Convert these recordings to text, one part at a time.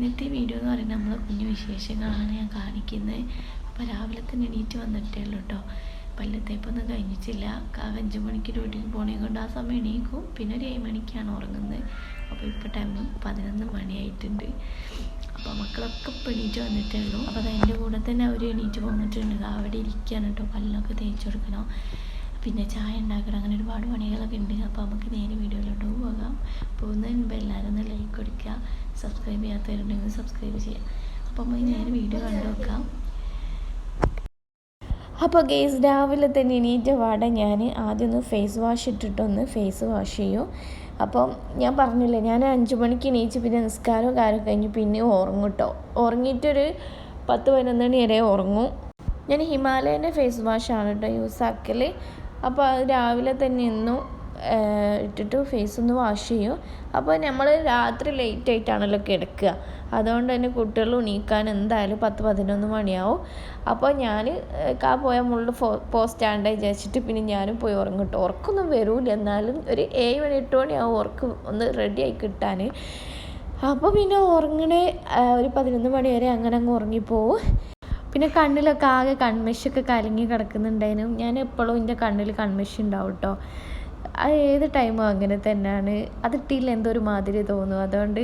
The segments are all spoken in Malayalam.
ഇന്നത്തെ വീഡിയോ എന്ന് പറയുന്നത് നമ്മളെ കുഞ്ഞു വിശേഷങ്ങളാണ് ഞാൻ കാണിക്കുന്നത്. അപ്പോൾ രാവിലെ തന്നെ എണീറ്റ് വന്നിട്ടേ ഉള്ളൂ കേട്ടോ. പല്ലത്തേപ്പൊന്നും കഴിഞ്ഞിട്ടില്ല. 5 മണിക്ക് ഡ്യൂട്ടിക്ക് പോണേ കൊണ്ട് ആ സമയം എണീക്കും. പിന്നെ ഒരു 7 മണിക്കാണ് ഉറങ്ങുന്നത്. അപ്പോൾ ഇപ്പോൾ ടൈം 11 മണിയായിട്ടുണ്ട്. അപ്പോൾ മക്കളൊക്കെ ഇപ്പോൾ എണീറ്റ് വന്നിട്ടേ ഉള്ളൂ. അപ്പോൾ അതിൻ്റെ കൂടെ തന്നെ അവർ എണീറ്റ് പോന്നിട്ടുണ്ട്. അവിടെ ഇരിക്കുകയാണ് കേട്ടോ. പല്ലൊക്കെ തേച്ച് കൊടുക്കണം, പിന്നെ ചായ ഉണ്ടാക്കണം, അങ്ങനെ ഒരുപാട് പണികളൊക്കെ ഉണ്ട്. അപ്പോൾ നമുക്ക് നേരെ വീഡിയോയിലോട്ട് പോകാം. പോകുന്നതിന് മുമ്പ് എല്ലാവരും ഒന്ന് ലൈക്ക് കൊടുക്കുക, സബ്സ്ക്രൈബ് ചെയ്യാത്തവരുണ്ടെങ്കിൽ സബ്സ്ക്രൈബ് ചെയ്യാം. അപ്പോൾ നമുക്ക് നേരെ വീഡിയോ കണ്ടു നോക്കാം. അപ്പോൾ ഗേസ് രാവിലെ തന്നെ എണീറ്റ പാടെ ഞാൻ ആദ്യം ഒന്ന് ഫേസ് വാഷ് ഇട്ടിട്ടൊന്ന് ഫേസ് വാഷ് ചെയ്യും. അപ്പം ഞാൻ പറഞ്ഞില്ലേ, ഞാൻ 5 മണിക്ക് എണീച്ച് പിന്നെ നിസ്കാരവും കാര്യം കഴിഞ്ഞ് പിന്നെ ഉറങ്ങും കേട്ടോ. ഉറങ്ങിയിട്ടൊരു 10-11 മണി വരെ ഉറങ്ങും. ഞാൻ ഹിമാലയൻ്റെ ഫേസ് വാഷാണ് കേട്ടോ യൂസ് ആക്കൽ. അപ്പോൾ അത് രാവിലെ തന്നെ ഒന്നും ഇട്ടിട്ട് ഫേസ് ഒന്ന് വാഷ് ചെയ്യും. അപ്പോൾ നമ്മൾ രാത്രി ലേറ്റായിട്ടാണല്ലോ കിടക്കുക. അതുകൊണ്ട് തന്നെ കുട്ടികൾ എണീക്കാൻ എന്തായാലും 10-11 മണിയാവും. അപ്പോൾ ഞാൻ പോയ മുകളിൽ പോസ്റ്റാണ്ട് വിചാരിച്ചിട്ട് പിന്നെ ഞാനും പോയി ഉറങ്ങും കേട്ടോ. ഉറക്കൊന്നും വരില്ല, എന്നാലും ഒരു 7 മണി 8 മണിയാവും ഉറക്ക് ഒന്ന് റെഡിയായി കിട്ടാൻ. അപ്പോൾ പിന്നെ ഉറങ്ങണേ ഒരു 11 മണി വരെ അങ്ങനെ അങ്ങ് ഉറങ്ങിപ്പോവും. പിന്നെ കണ്ണിലൊക്കെ ആകെ കൺമഷൊക്കെ കലങ്ങി കിടക്കുന്നുണ്ടായിരുന്നു. ഞാൻ എപ്പോഴും എൻ്റെ കണ്ണിൽ കൺമഷി ഉണ്ടാവും കേട്ടോ. അത് ഏത് ടൈമും അങ്ങനെ തന്നെയാണ്. അതിട്ടില്ല എന്തോ ഒരു മാതിരി തോന്നും. അതുകൊണ്ട്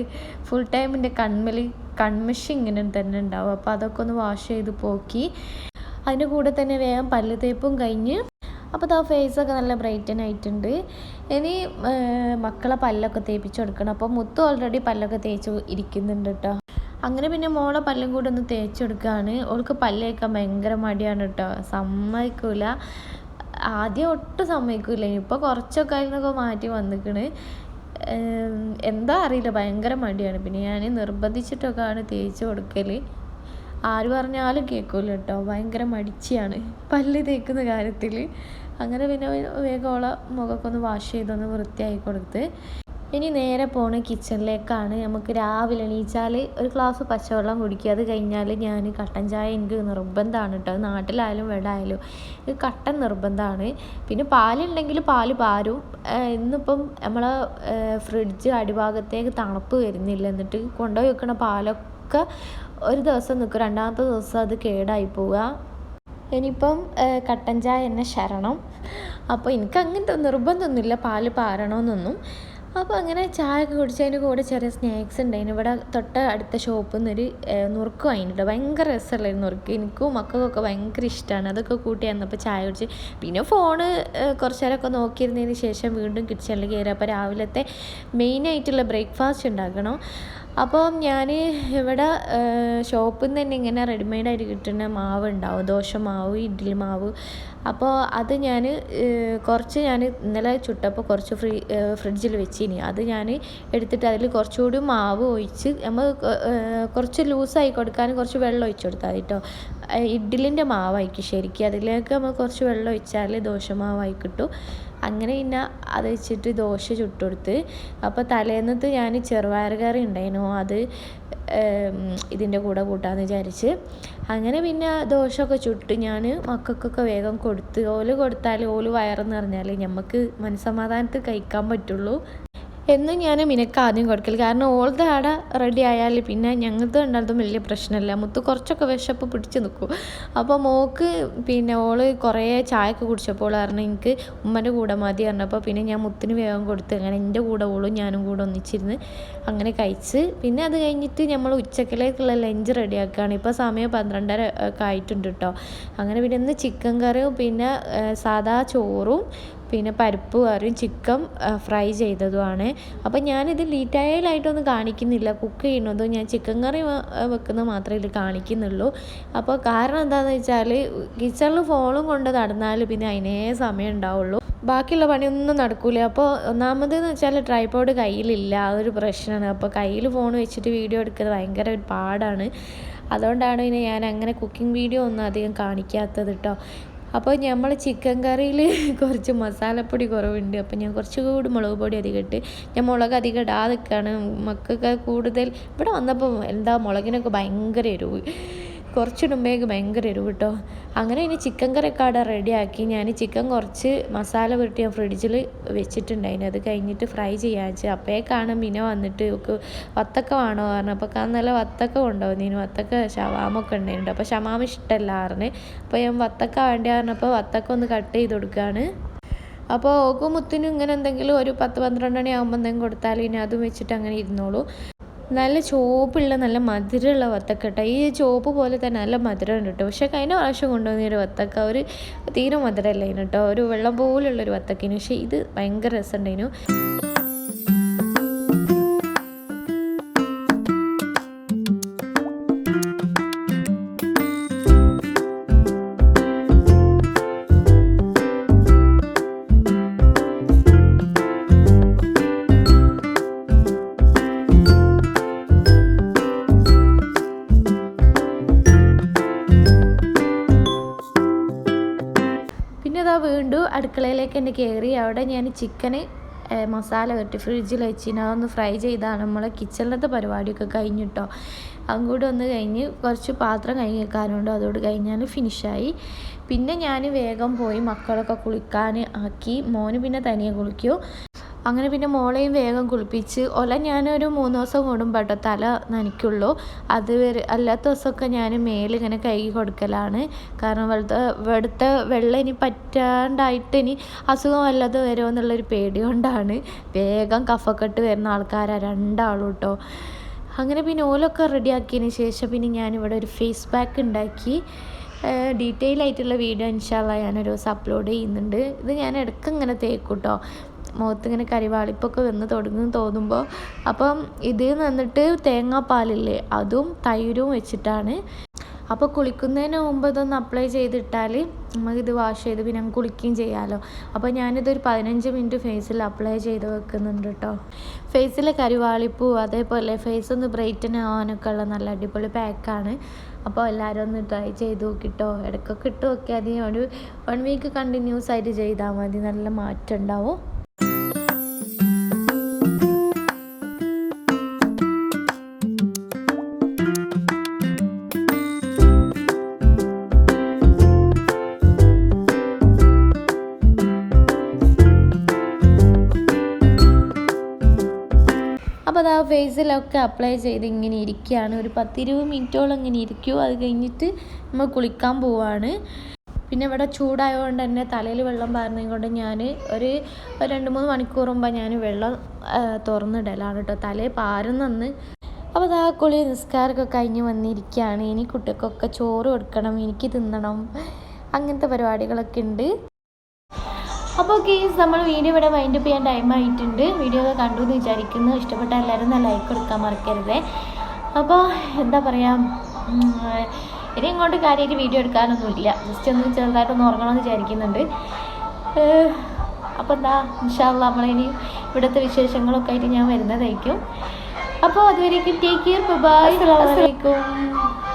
ഫുൾ ടൈം എൻ്റെ കണ്ണിൽ കൺമഷി ഇങ്ങനെ തന്നെ ഉണ്ടാവും. അപ്പോൾ അതൊക്കെ ഒന്ന് വാഷ് ചെയ്ത് പോക്കി. അതിൻ്റെ കൂടെ തന്നെ വേഗം പല്ല് തേപ്പും കഴിഞ്ഞ്. അപ്പോൾ ആ ഫേസൊക്കെ നല്ല ബ്രൈറ്റൻ ആയിട്ടുണ്ട്. ഇനി മക്കളെ പല്ലൊക്കെ തേപ്പിച്ച് കൊടുക്കണം. അപ്പോൾ മുത്തു ഓൾറെഡി പല്ലൊക്കെ തേച്ച് ഇരിക്കുന്നുണ്ട് കേട്ടോ. അങ്ങനെ പിന്നെ മോളെ പല്ലും കൂടെ ഒന്ന് തേച്ചെടുക്കുകയാണ്. അവൾക്ക് പല്ല് തേക്കാൻ ഭയങ്കര മടിയാണ് കേട്ടോ, സമ്മതിക്കില്ല. ആദ്യം ഒട്ടും സമ്മതിക്കില്ല. ഇപ്പോൾ കുറച്ചൊക്കെ അതിനൊക്കെ മാറ്റി വന്നിക്കണ്. എന്താ അറിയില്ല, ഭയങ്കര മടിയാണ്. പിന്നെ ഞാൻ നിർബന്ധിച്ചിട്ടൊക്കെയാണ് തേച്ച് കൊടുക്കൽ. ആര് പറഞ്ഞാലും കേൾക്കില്ല കേട്ടോ, ഭയങ്കര മടിച്ചിയാണ് പല്ല് തേക്കുന്ന കാര്യത്തിൽ. അങ്ങനെ പിന്നെ വേഗം ഓളെ മുഖമൊക്കെ ഒന്ന് വാഷ് ചെയ്തൊന്ന് വൃത്തിയാക്കി കൊടുത്ത് ഇനി നേരെ പോണ കിച്ചണിലേക്കാണ്. നമുക്ക് രാവിലെ എണീച്ചാൽ ഒരു ഗ്ലാസ് പച്ചവെള്ളം കുടിക്കുക. അത് കഴിഞ്ഞാൽ ഞാൻ കട്ടൻ ചായ എനിക്ക് നിർബന്ധമാണ് കേട്ടോ. നാട്ടിലായാലും ഇവിടെ ആയാലും കട്ടൻ നിർബന്ധമാണ്. പിന്നെ പാലുണ്ടെങ്കിൽ പാല് പാരും. ഇന്നിപ്പം നമ്മളെ ഫ്രിഡ്ജ് അടിഭാഗത്തേക്ക് തണുപ്പ് വരുന്നില്ല. എന്നിട്ട് കൊണ്ടുപോയി വെക്കണ പാലൊക്കെ ഒരു ദിവസം നിൽക്കും, രണ്ടാമത്തെ ദിവസം അത് കേടായി പോവുക. ഇനിയിപ്പം കട്ടൻ ചായ എന്നെ ശരണം. അപ്പോൾ എനിക്ക് അങ്ങനത്തെ നിർബന്ധമൊന്നുമില്ല പാല് പാരണമെന്നൊന്നും. അപ്പോൾ അങ്ങനെ ചായ ഒക്കെ കുടിച്ചതിൻ്റെ കൂടെ ചെറിയ സ്നാക്സ് ഉണ്ടായിരുന്നു. ഇവിടെ തൊട്ട് അടുത്ത ഷോപ്പിൽ നിന്നൊരു നുറുക്ക് വാങ്ങിയിട്ട് ഭയങ്കര രസമുള്ളൊരു നുറുക്ക്. എനിക്കും മക്കൾക്കൊക്കെ ഭയങ്കര ഇഷ്ടമാണ്. അതൊക്കെ കൂട്ടി വന്നപ്പോൾ ചായ കുടിച്ച് പിന്നെ ഫോണ് കുറച്ച് നേരമൊക്കെ നോക്കിയിരുന്നതിന് ശേഷം വീണ്ടും കിച്ചണിൽ കയറി. അപ്പോൾ രാവിലത്തെ മെയിനായിട്ടുള്ള ബ്രേക്ക്ഫാസ്റ്റ് ഉണ്ടാക്കണം. അപ്പോൾ ഞാൻ ഇവിടെ ഷോപ്പിൽ നിന്ന് തന്നെ ഇങ്ങനെ റെഡിമെയ്ഡായിട്ട് കിട്ടുന്ന മാവ് ഉണ്ടാവും, ദോശ മാവ്, ഇഡ്ഡലി മാവ്. അപ്പോൾ അത് ഞാൻ കുറച്ച് ഇന്നലെ ചുട്ടപ്പോൾ കുറച്ച് ഫ്രിഡ്ജിൽ വെച്ചിനി. അത് ഞാൻ എടുത്തിട്ട് അതിൽ കുറച്ചുകൂടി മാവ് ഒഴിച്ച് നമ്മൾ കുറച്ച് ലൂസായി കൊടുക്കാൻ കുറച്ച് വെള്ളം ഒഴിച്ച് കൊടുത്താൽ മതി കേട്ടോ. ഇഡ്ഡലിൻ്റെ മാവായിരിക്കും ശരിക്കും. അതിലേക്ക് നമ്മൾ കുറച്ച് വെള്ളം ഒഴിച്ചാൽ ദോശമാവായി കിട്ടും. അങ്ങനെ പിന്നെ അത് വെച്ചിട്ട് ദോശ ചുട്ടുകൊടുത്ത്. അപ്പോൾ തലേന്നത്തെ ഞാൻ ചെറുപയർ കറി ഉണ്ടായിരുന്നു, അത് ഇതിൻ്റെ കൂടെ കൂട്ടാമെന്ന് വിചാരിച്ച്. അങ്ങനെ പിന്നെ ദോശയൊക്കെ ചുട്ട് ഞാൻ മക്കൾക്കൊക്കെ വേഗം കൊടുത്ത്. ഓല് കൊടുത്താൽ ഓല് വയറെന്ന് പറഞ്ഞാൽ നമുക്ക് മനസ്സമാധാനത്തിൽ കഴിക്കാൻ പറ്റുള്ളൂ എന്ന് ഞാൻ മിനക്ക് ആദ്യം കൊടുക്കൽ. കാരണം ഓളത്തെ ആടെ റെഡി ആയാൽ പിന്നെ ഞങ്ങൾക്ക് ഉണ്ടാകുന്നതും വലിയ പ്രശ്നമില്ല. മുത്ത് കുറച്ചൊക്കെ വിശപ്പ് പിടിച്ച് നിൽക്കും. അപ്പോൾ മോൾക്ക് പിന്നെ ഓള് കുറേ ചായയൊക്കെ കുടിച്ചപ്പോൾ കാരണം എനിക്ക് ഉമ്മൻ്റെ കൂടെ മതി പറഞ്ഞപ്പോൾ പിന്നെ ഞാൻ മുത്തിന് വേഗം കൊടുത്ത്. അങ്ങനെ എൻ്റെ കൂടെ ഓളും ഞാനും കൂടെ ഒന്നിച്ചിരുന്ന് അങ്ങനെ കഴിച്ച്. പിന്നെ അത് കഴിഞ്ഞിട്ട് നമ്മൾ ഉച്ചക്കിലേക്കുള്ള ലഞ്ച് റെഡിയാക്കുകയാണ്. ഇപ്പോൾ സമയം 12:30 ഒക്കെ ആയിട്ടുണ്ട് കേട്ടോ. അങ്ങനെ പിന്നെ ഇന്ന് ചിക്കൻ കറിയും പിന്നെ സാദാ ചോറും പിന്നെ പരിപ്പ് കറിയും ചിക്കൻ ഫ്രൈ ചെയ്തതുമാണ്. അപ്പോൾ ഞാനിത് ഡീറ്റെയിലായിട്ടൊന്നും കാണിക്കുന്നില്ല. കുക്ക് ചെയ്യുന്നതും ഞാൻ ചിക്കൻ കറി വെക്കുന്നത് മാത്രമേ ഇതിൽ കാണിക്കുന്നുള്ളൂ. അപ്പോൾ കാരണം എന്താണെന്ന് വെച്ചാൽ കിച്ചണിൽ ഫോണും കൊണ്ട് നടന്നാൽ പിന്നെ അതിനേ സമയം ഉണ്ടാവുള്ളൂ, ബാക്കിയുള്ള പണിയൊന്നും നടക്കില്ല. അപ്പോൾ ഒന്നാമതെന്ന് വെച്ചാൽ ട്രൈപോഡ് കയ്യിലില്ല, അതൊരു പ്രശ്നമാണ്. അപ്പോൾ കയ്യിൽ ഫോൺ വെച്ചിട്ട് വീഡിയോ എടുക്കുന്നത് ഭയങ്കര ഒരു പാടാണ്. അതുകൊണ്ടാണ് പിന്നെ ഞാൻ അങ്ങനെ കുക്കിംഗ് വീഡിയോ ഒന്നും അധികം കാണിക്കാത്തത് കേട്ടോ. അപ്പോൾ നമ്മൾ ചിക്കൻ കറിയിൽ കുറച്ച് മസാലപ്പൊടി കുറവുണ്ട്. അപ്പോൾ ഞാൻ കുറച്ചുകൂടി മുളക് പൊടി അധികം ഇട്ട്, ഞാൻ മുളക് അധികം ഇടാതെ നിൽക്കുകയാണ്. മക്കൾക്ക് കൂടുതൽ ഇവിടെ വന്നപ്പോൾ എന്താ മുളകിനൊക്കെ ഭയങ്കര എരിവ്, കുറച്ചിടുമ്പോഴേക്ക് ഭയങ്കര എരിവ് കേട്ടോ. അങ്ങനെ ഇനി ചിക്കൻ കറിയൊക്കെ അവിടെ റെഡിയാക്കി. ഞാൻ ചിക്കൻ കുറച്ച് മസാല പുരട്ടി ഞാൻ ഫ്രിഡ്ജിൽ വെച്ചിട്ടുണ്ടായിരുന്നു. അത് കഴിഞ്ഞിട്ട് ഫ്രൈ ചെയ്യാൻ വെച്ചാൽ അപ്പോഴേക്കാണ് പിന്നെ വന്നിട്ട് വത്തക്ക വേണോ പറഞ്ഞു. അപ്പോൾ നല്ല വത്തക്ക കൊണ്ടുപോകുന്നതിന് വത്തക്ക ഷവാമൊക്കെ ഉണ്ടായിരുന്നു. അപ്പോൾ ഷമാമ ഇഷ്ടമല്ല പറഞ്ഞ്. അപ്പോൾ ഞാൻ വത്തക്ക വേണ്ടി പറഞ്ഞപ്പോൾ വത്തക്ക ഒന്ന് കട്ട് ചെയ്ത് കൊടുക്കുകയാണ്. അപ്പോൾ ഓക്കും മുത്തിനും ഇങ്ങനെ എന്തെങ്കിലും ഒരു 10-12 മണി ആകുമ്പോൾ എന്തെങ്കിലും കൊടുത്താൽ ഇനി അതും വെച്ചിട്ട് അങ്ങനെ ഇരുന്നോളൂ. നല്ല ചോപ്പുള്ള നല്ല മധുരമുള്ള വത്തക്ക കേട്ടോ. ഈ ചോപ്പ് പോലെ തന്നെ നല്ല മധുരമുണ്ട് കേട്ടോ. പക്ഷേ കഴിഞ്ഞ പ്രാവശ്യം കൊണ്ടുവന്നൊരു വത്തക്ക ഒരു തീരെ മധുരമല്ലായിരുന്നു കേട്ടോ. ഒരു വെള്ളം പോലുള്ളൊരു വത്തക്കേനു. പക്ഷേ ഇത് ഭയങ്കര രസമുണ്ടായിരുന്നു. വീണ്ടും അടുക്കളയിലേക്ക് തന്നെ കയറി. അവിടെ ഞാൻ ചിക്കന് മസാല വെട്ടി ഫ്രിഡ്ജിൽ വെച്ചിന്. അതൊന്ന് ഫ്രൈ ചെയ്താണ് നമ്മളെ കിച്ചണിലത്തെ പരിപാടിയൊക്കെ കഴിഞ്ഞിട്ടോ. അതും കൂടെ ഒന്ന് കഴിഞ്ഞ് കുറച്ച് പാത്രം കഴുകി വെക്കാനുണ്ട്. അതോട് കഴിഞ്ഞാൽ ഫിനിഷായി. പിന്നെ ഞാൻ വേഗം പോയി മക്കളൊക്കെ കുളിക്കാൻ ആക്കി. മോന് പിന്നെ തനിയെ കുളിക്കും. അങ്ങനെ പിന്നെ മോളെയും വേഗം കുളിപ്പിച്ച്. ഞാനൊരു 3 ദിവസം കൂടുമ്പോൾ കേട്ടോ തല നനയ്ക്കുള്ളൂ. അല്ലാത്ത ദിവസമൊക്കെ ഞാൻ മേലിങ്ങനെ കഴുകി കൊടുക്കലാണ്. കാരണം ഇവിടുത്തെ വെള്ളം ഇനി പറ്റാണ്ടായിട്ട് ഇനി അസുഖം വല്ലതും വരുമോ എന്നുള്ളൊരു പേടി കൊണ്ടാണ്. വേഗം കഫക്കെട്ട് വരുന്ന ആൾക്കാരാണ് രണ്ടാളും കേട്ടോ. അങ്ങനെ പിന്നെ ഓലൊക്കെ റെഡിയാക്കിയതിന് ശേഷം പിന്നെ ഞാനിവിടെ ഒരു ഫേസ് പാക്ക് ഉണ്ടാക്കി. ഡീറ്റെയിൽ ആയിട്ടുള്ള വീഡിയോ ഇൻഷാ അല്ലാഹ് ഞാനൊരു ദിവസം അപ്ലോഡ് ചെയ്യുന്നുണ്ട്. ഇത് ഞാൻ ഇടയ്ക്ക് ഇങ്ങനെ തേക്കും കേട്ടോ. മുഖത്തിങ്ങനെ കരിവാളിപ്പൊക്കെ വന്ന് തുടങ്ങും തോന്നുമ്പോൾ. അപ്പം ഇത് വന്നിട്ട് തേങ്ങാപ്പാലില്ലേ അതും തൈരും വെച്ചിട്ടാണ്. അപ്പോൾ കുളിക്കുന്നതിന് മുമ്പ് ഇതൊന്ന് അപ്ലൈ ചെയ്തിട്ടാൽ നമുക്കിത് വാഷ് ചെയ്ത് പിന്നെ കുളിക്കുകയും ചെയ്യാമല്ലോ. അപ്പോൾ ഞാനിതൊരു 15 മിനിറ്റ് ഫേസിൽ അപ്ലൈ ചെയ്ത് വെക്കുന്നുണ്ട് കേട്ടോ. ഫേസിലെ കരിവാളിപ്പൂ അതേപോലെ ഫേസ് ഒന്ന് ബ്രൈറ്റൻ ആവാനൊക്കെ ഉള്ള നല്ല അടിപൊളി പാക്കാണ്. അപ്പോൾ എല്ലാവരും ഒന്ന് ട്രൈ ചെയ്ത് നോക്കിട്ടോ. ഇടയ്ക്കൊക്കെ ഇട്ട് നോക്കിയാൽ മതി. ഒരു 1 വീക്ക് കണ്ടിന്യൂസ് ആയിട്ട് ചെയ്താൽ മതി. നല്ല മാറ്റം ഉണ്ടാവും. അപ്പോൾ അത് ആ ഫേസിലൊക്കെ അപ്ലൈ ചെയ്ത് ഇങ്ങനെ ഇരിക്കുകയാണ്. ഒരു 10-20 മിനിറ്റോളം ഇങ്ങനെ ഇരിക്കും. അത് കഴിഞ്ഞിട്ട് നമ്മൾ കുളിക്കാൻ പോവാണ്. പിന്നെ ഇവിടെ ചൂടായതുകൊണ്ട് തന്നെ തലയിൽ വെള്ളം പാരുന്നത് കൊണ്ട് ഞാൻ ഒരു 2-3 മണിക്കൂർ മുമ്പ് ഞാൻ വെള്ളം തുറന്നിടലാണ് കേട്ടോ. തലയിൽ പാരുന്നെന്ന്. അപ്പോൾ ആ കുളി നിസ്കാരമൊക്കെ കഴിഞ്ഞ് വന്നിരിക്കുകയാണ്. ഇനി കുട്ടികൾക്കൊക്കെ ചോറ് കൊടുക്കണം, എനിക്ക് തിന്നണം, അങ്ങനത്തെ പരിപാടികളൊക്കെ ഉണ്ട്. അപ്പോൾ കേസ് നമ്മൾ വീഡിയോ ഇവിടെ വൈൻഡപ്പ് ചെയ്യാൻ ടൈം ആയിട്ടുണ്ട്. വീഡിയോ ഒക്കെ കണ്ടു എന്ന് വിചാരിക്കുന്നു. ഇഷ്ടപ്പെട്ട എല്ലാവരും നല്ല ലൈക്ക് കൊടുക്കാൻ മറക്കരുതേ. അപ്പോൾ എന്താ പറയുക, ഇനി ഇങ്ങോട്ട് കാര്യമായിട്ട് വീഡിയോ എടുക്കാനൊന്നുമില്ല. ജസ്റ്റ് ഒന്ന് ചെറുതായിട്ടൊന്ന് ഉറങ്ങണമെന്ന് വിചാരിക്കുന്നുണ്ട്. അപ്പോൾ എന്താ ഇൻഷാ അല്ലാഹ് നമ്മളിനി ഇവിടുത്തെ വിശേഷങ്ങളൊക്കെ ആയിട്ട് ഞാൻ വരുന്നതായിരിക്കും. അപ്പോൾ അതുവരേക്കും ടേക്ക് കെയർ. ബൈ. അസ്സലാമു അലൈക്കും.